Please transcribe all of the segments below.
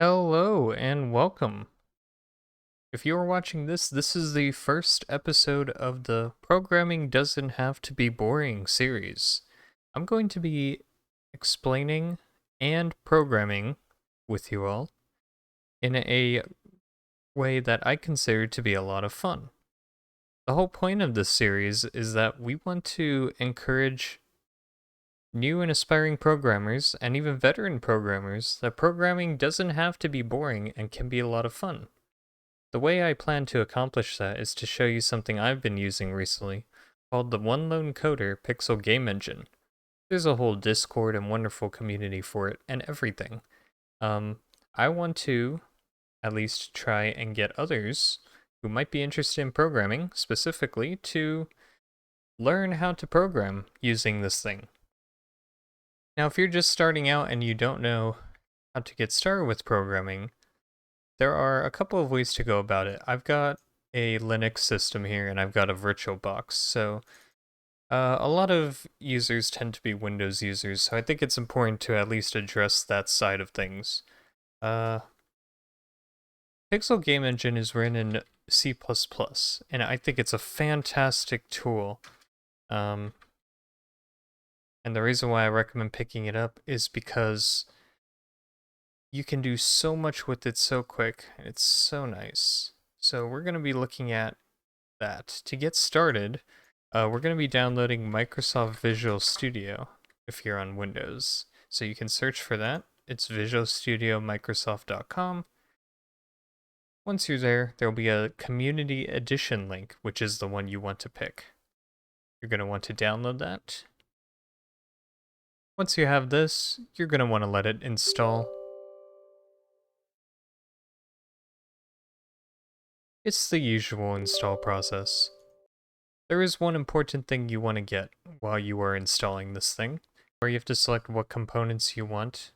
Hello and welcome. If you are watching this is the first episode of the Programming Doesn't Have to Be Boring series. I'm going to be explaining and programming with you all in a way that I consider to be a lot of fun. The whole point of this series is that we want to encourage new and aspiring programmers and even veteran programmers that programming doesn't have to be boring and can be a lot of fun. The way I plan to accomplish that is to show you something I've been using recently called the OneLoneCoder Pixel Game Engine. There's a whole Discord and wonderful community for it and everything. Um, I want to at least try and get others who might be interested in programming specifically to learn how to program using this thing. Now, if you're just starting out and you don't know how to get started with programming, there are a couple of ways to go about it. I've got a Linux system here and I've got a virtual box. So a lot of users tend to be Windows users, so I think it's important to at least address that side of things. Uh, Pixel Game Engine is written in C++, and I think it's a fantastic tool. Um, and the reason why I recommend picking it up is because you can do so much with it so quick. It's so nice. So we're going to be looking at that. To get started, we're going to be downloading Microsoft Visual Studio if you're on Windows. So you can search for that. It's visualstudiomicrosoft.com. Once you're there, there'll be a Community Edition link, which is the one you want to pick. You're going to want to download that. Once you have this, you're going to want to let it install. It's the usual install process. There is one important thing you want to get while you are installing this thing, where you have to select what components you want.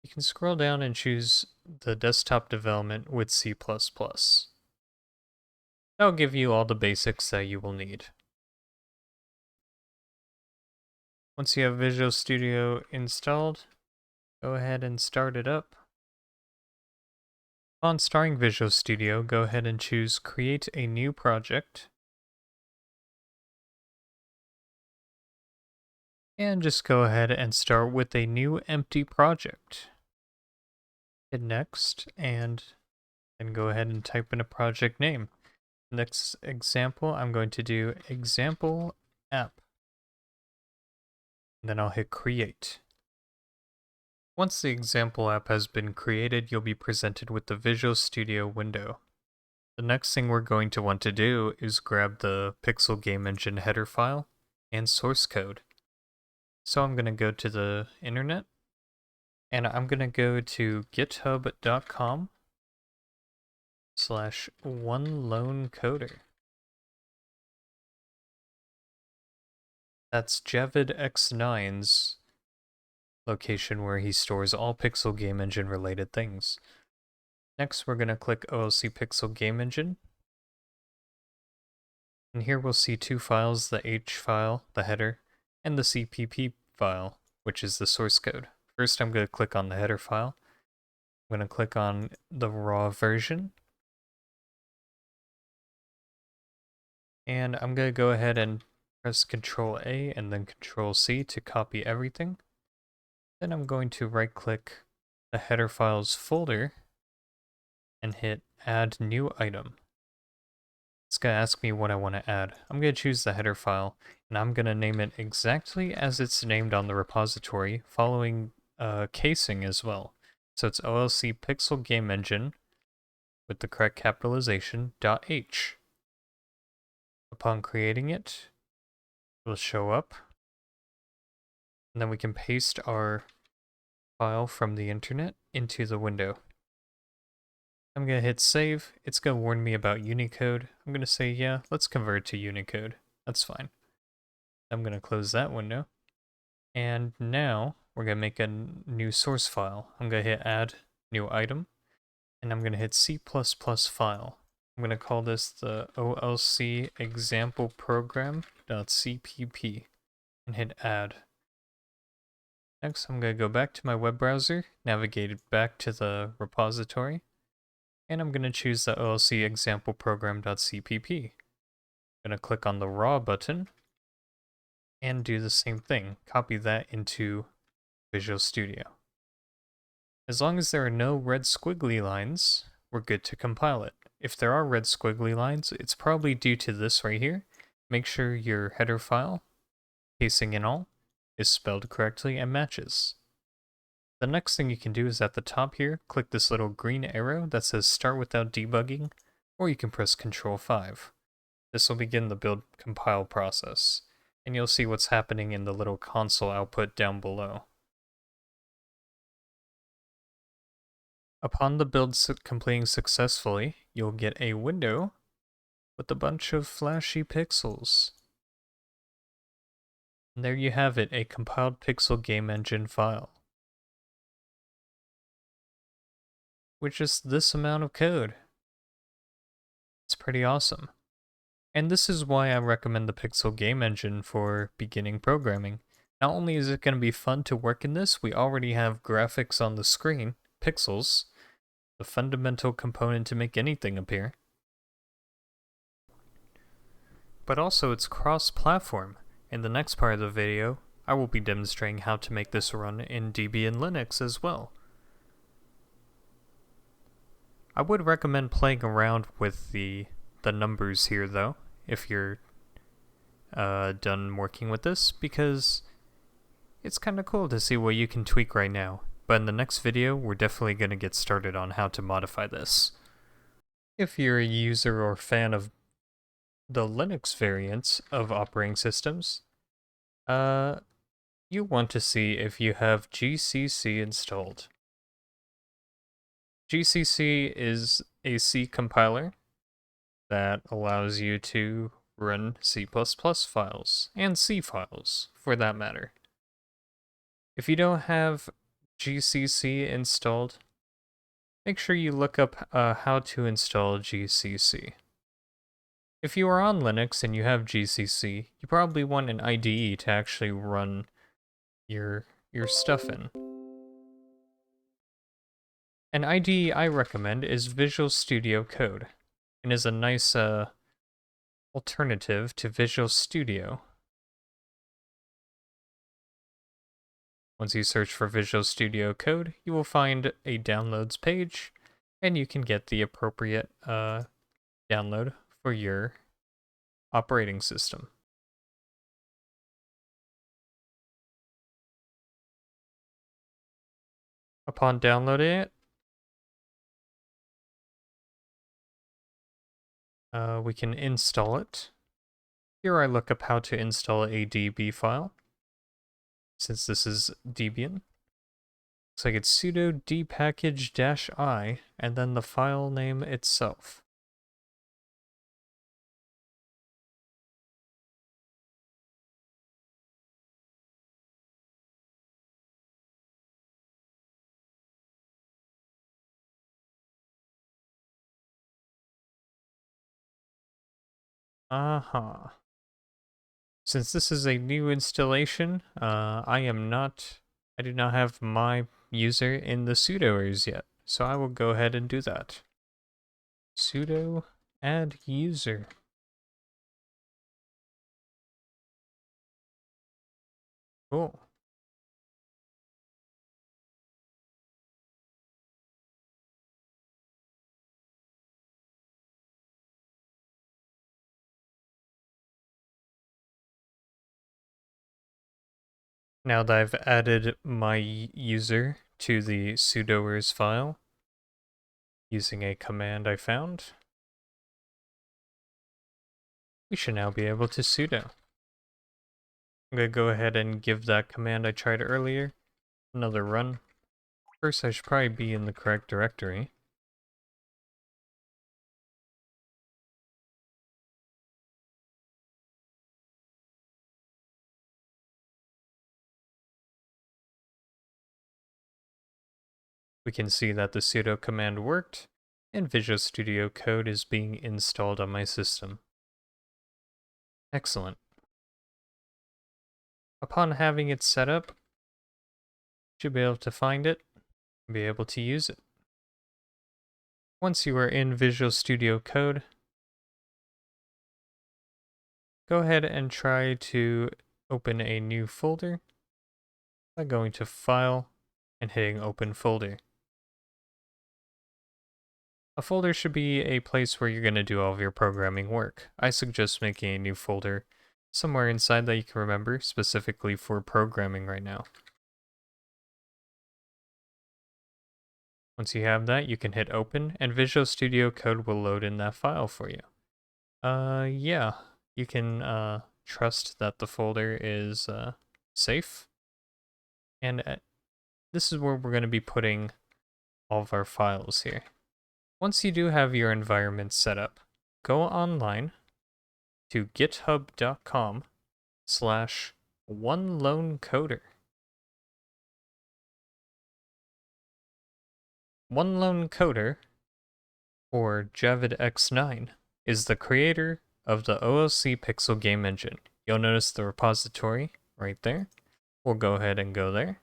You can scroll down and choose the desktop development with C++. That'll give you all the basics that you will need. Once you have Visual Studio installed, go ahead and start it up. Upon starting Visual Studio, go ahead and choose Create a New Project. And just go ahead and start with a new empty project. Hit Next, and then go ahead and type in a project name. Next example, I'm going to do example app. And then I'll hit create. Once the example app has been created, you'll be presented with the Visual Studio window. The next thing we're going to want to do is grab the Pixel Game Engine header file and source code. So I'm going to go to the internet and I'm going to go to github.com/OneLoneCoder. That's Javid X9's location where he stores all Pixel Game Engine related things. Next, we're going to click OLC Pixel Game Engine. And here we'll see two files, the H file, the header, and the CPP file, which is the source code. First, I'm going to click on the header file. I'm going to click on the raw version. And I'm going to go ahead and press Control A and then Control C to copy everything. Then I'm going to right click the header files folder and hit Add New Item. It's going to ask me what I want to add. I'm going to choose the header file, and I'm going to name it exactly as it's named on the repository, following casing as well. So it's OLC Pixel Game Engine with the correct capitalization .h. Upon creating it, it will show up, and then we can paste our file from the internet into the window. I'm going to hit save. It's going to warn me about Unicode. I'm going to say, yeah, let's convert to Unicode. That's fine. I'm going to close that window. And now we're going to make a new source file. I'm going to hit add new item. And I'm going to hit C++ file. I'm going to call this the OLC example program.cpp and hit add. Next, I'm going to go back to my web browser, navigate back to the repository, and I'm going to choose the OLC example program.cpp. I'm going to click on the raw button and do the same thing. Copy that into Visual Studio. As long as there are no red squiggly lines, we're good to compile it. If there are red squiggly lines, it's probably due to this right here. Make sure your header file, casing and all, is spelled correctly and matches. The next thing you can do is at the top here, click this little green arrow that says Start Without Debugging, or you can press Ctrl 5. This will begin the build compile process, and you'll see what's happening in the little console output down below. Upon the build completing successfully, you'll get a window with a bunch of flashy pixels. And there you have it, a compiled Pixel Game Engine file. With just this amount of code. It's pretty awesome. And this is why I recommend the Pixel Game Engine for beginning programming. Not only is it going to be fun to work in this, we already have graphics on the screen, pixels, the fundamental component to make anything appear. But also it's cross-platform. In the next part of the video, I will be demonstrating how to make this run in Debian Linux as well. I would recommend playing around with the numbers here though, if you're done working with this, because it's kind of cool to see what you can tweak right now. But in the next video, we're definitely going to get started on how to modify this. If you're a user or fan of the Linux variants of operating systems, you want to see if you have GCC installed. GCC is a C compiler that allows you to run C++ files, and C files, for that matter. If you don't have GCC installed, make sure you look up how to install GCC. If you are on Linux and you have GCC, you probably want an IDE to actually run your stuff in. An IDE I recommend is Visual Studio Code, and is a nice alternative to Visual Studio. Once you search for Visual Studio Code, you will find a downloads page, and you can get the appropriate download for your operating system. Upon downloading it, we can install it. Here I look up how to install a DB file, since this is Debian. Looks like it's sudo dpackage-i, and then the file name itself. Since this is a new installation, I do not have my user in the sudoers yet, so I will go ahead and do that. Sudo add user. Cool. Now that I've added my user to the sudoers file, using a command I found, we should now be able to sudo. I'm going to go ahead and give that command I tried earlier another run. First, I should probably be in the correct directory. We can see that the sudo command worked, and Visual Studio Code is being installed on my system. Excellent. Upon having it set up, Should be able to find it and be able to use it. Once you are in Visual Studio Code, go ahead and try to open a new folder by going to File and hitting Open Folder. A folder should be a place where you're going to do all of your programming work. I suggest making a new folder somewhere inside that you can remember specifically for programming right now. Once you have that, you can hit Open and Visual Studio Code will load in that file for you. Yeah, you can trust that the folder is safe. And this is where we're going to be putting all of our files here. Once you do have your environment set up, go online to github.com/OneLoneCoder. OneLoneCoder, or JavidX9, is the creator of the OLC Pixel Game Engine. You'll notice the repository right there. We'll go ahead and go there.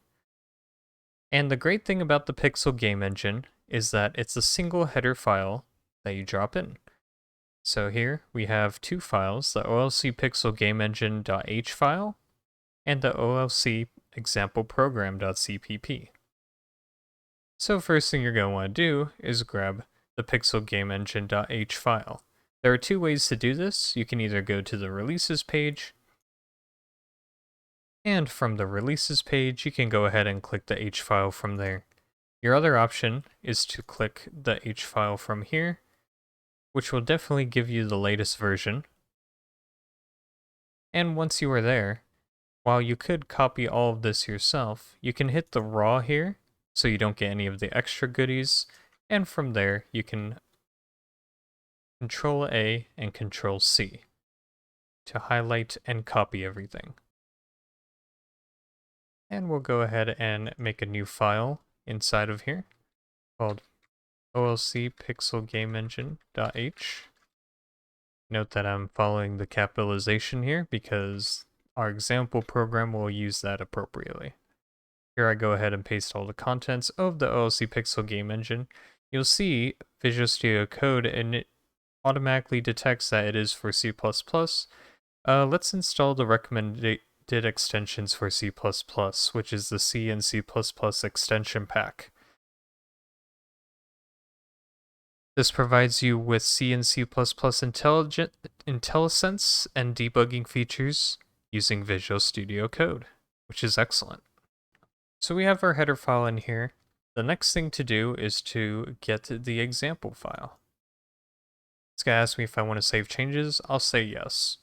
And the great thing about the Pixel Game Engine is that it's a single header file that you drop in. So here we have two files, the OLC Pixel Game Engine.h file and the OLC example program.cpp. So first thing you're going to want to do is grab the Pixel Game Engine.h file. There are two ways to do this. You can either go to the releases page, and from the releases page, you can go ahead and click the H file from there. Your other option is to click the H file from here, which will definitely give you the latest version. And once you are there, while you could copy all of this yourself, you can hit the raw here so you don't get any of the extra goodies. And from there, you can Control A and Control C to highlight and copy everything. And we'll go ahead and make a new file inside of here called OLC Pixel Game Engine.h. Note that I'm following the capitalization here because our example program will use that appropriately. Here I go ahead and paste all the contents of the OLC Pixel Game Engine. You'll see Visual Studio Code and it automatically detects that it is for C++. Let's install the recommended extensions for C++, which is the C and C++ extension pack. This provides you with C and C++ IntelliSense and debugging features using Visual Studio Code, which is excellent. So we have our header file in here. The next thing to do is to get the example file. It's going to ask me if I want to save changes. I'll say yes.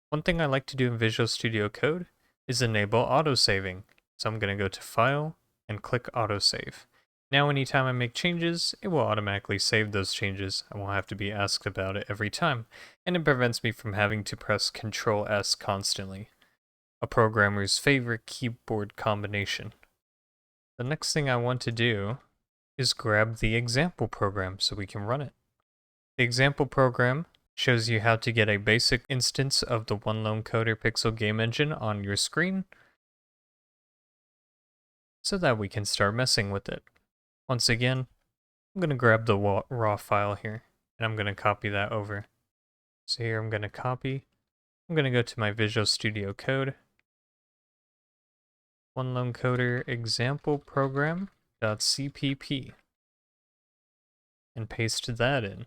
One thing I like to do in Visual Studio Code is enable autosaving. So I'm going to go to File and click Autosave. Now anytime I make changes, it will automatically save those changes. I won't have to be asked about it every time. And it prevents me from having to press Ctrl S constantly, a programmer's favorite keyboard combination. The next thing I want to do is grab the example program so we can run it. The example program shows you how to get a basic instance of the OneLoneCoder Pixel Game Engine on your screen so that we can start messing with it. Once again, I'm going to grab the raw file here and I'm going to copy that over. So here I'm going to copy. I'm going to go to my Visual Studio Code, OneLoneCoder example program.cpp, and paste that in.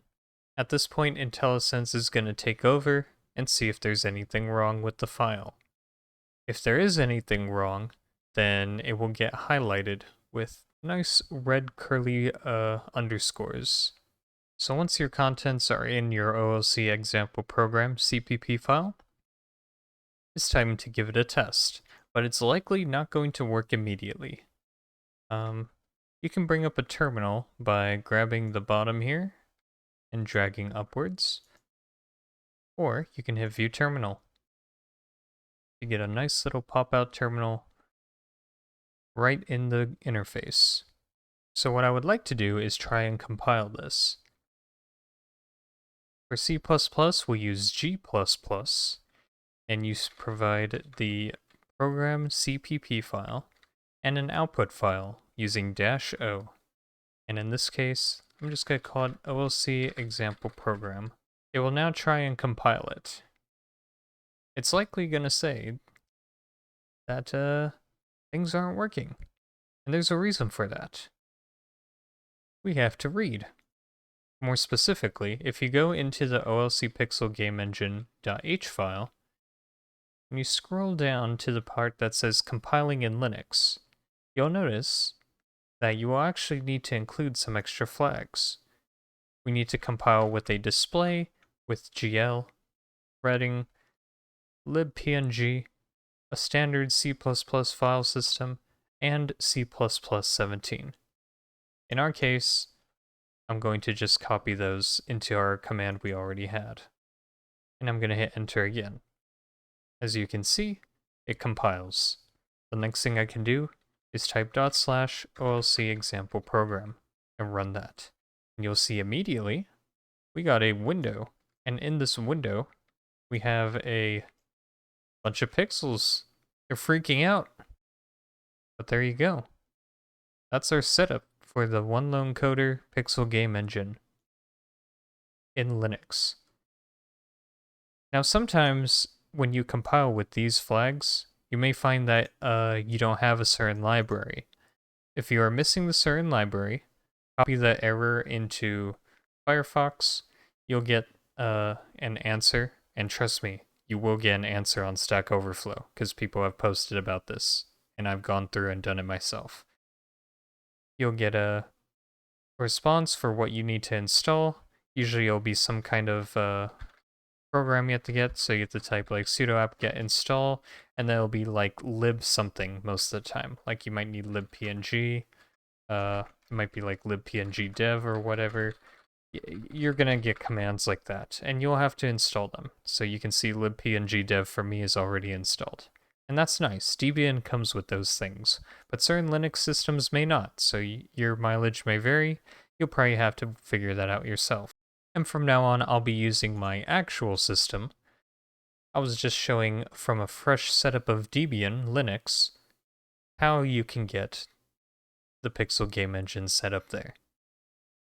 At this point, IntelliSense is going to take over and see if there's anything wrong with the file. If there is anything wrong, then it will get highlighted with nice red curly underscores. So once your contents are in your OLC example program CPP file, it's time to give it a test, but it's likely not going to work immediately. You can bring up a terminal by grabbing the bottom here and dragging upwards, or you can hit View Terminal. You get a nice little pop-out terminal right in the interface. So what I would like to do is try and compile this. For C++, we'll use G++, and you provide the program CPP file, and an output file using -o. And in this case, I'm just going to call it OLC example program. It will now try and compile it. It's likely going to say that things aren't working. And there's a reason for that. We have to read. More specifically, if you go into the OLC Pixel Game Engine.h file, and you scroll down to the part that says compiling in Linux, you'll notice that you will actually need to include some extra flags. We need to compile with a display, with GL, threading, libpng, a standard C++ file system, and C++17. In our case, I'm going to just copy those into our command we already had. And I'm going to hit enter again. As you can see, it compiles. The next thing I can do is type /olc example program and run that. And you'll see immediately we got a window, and in this window we have a bunch of pixels. They're freaking out. But there you go. That's our setup for the OneLoneCoder Pixel Game Engine in Linux. Now sometimes when you compile with these flags, you may find that you don't have a certain library. If you are missing the certain library, copy the error into Firefox, you'll get an answer, and trust me, you will get an answer on Stack Overflow, because people have posted about this, and I've gone through and done it myself. You'll get a response for what you need to install. Usually it'll be some kind of program you have to get, so you have to type like sudo apt-get install, and then it'll be like lib something most of the time. Like you might need libpng, it might be like libpng dev or whatever. You're gonna get commands like that, and you'll have to install them. So you can see libpng dev for me is already installed. And that's nice. Debian comes with those things, but certain Linux systems may not, so your mileage may vary. You'll probably have to figure that out yourself. And from now on, I'll be using my actual system. I was just showing from a fresh setup of Debian Linux how you can get the Pixel Game Engine set up there.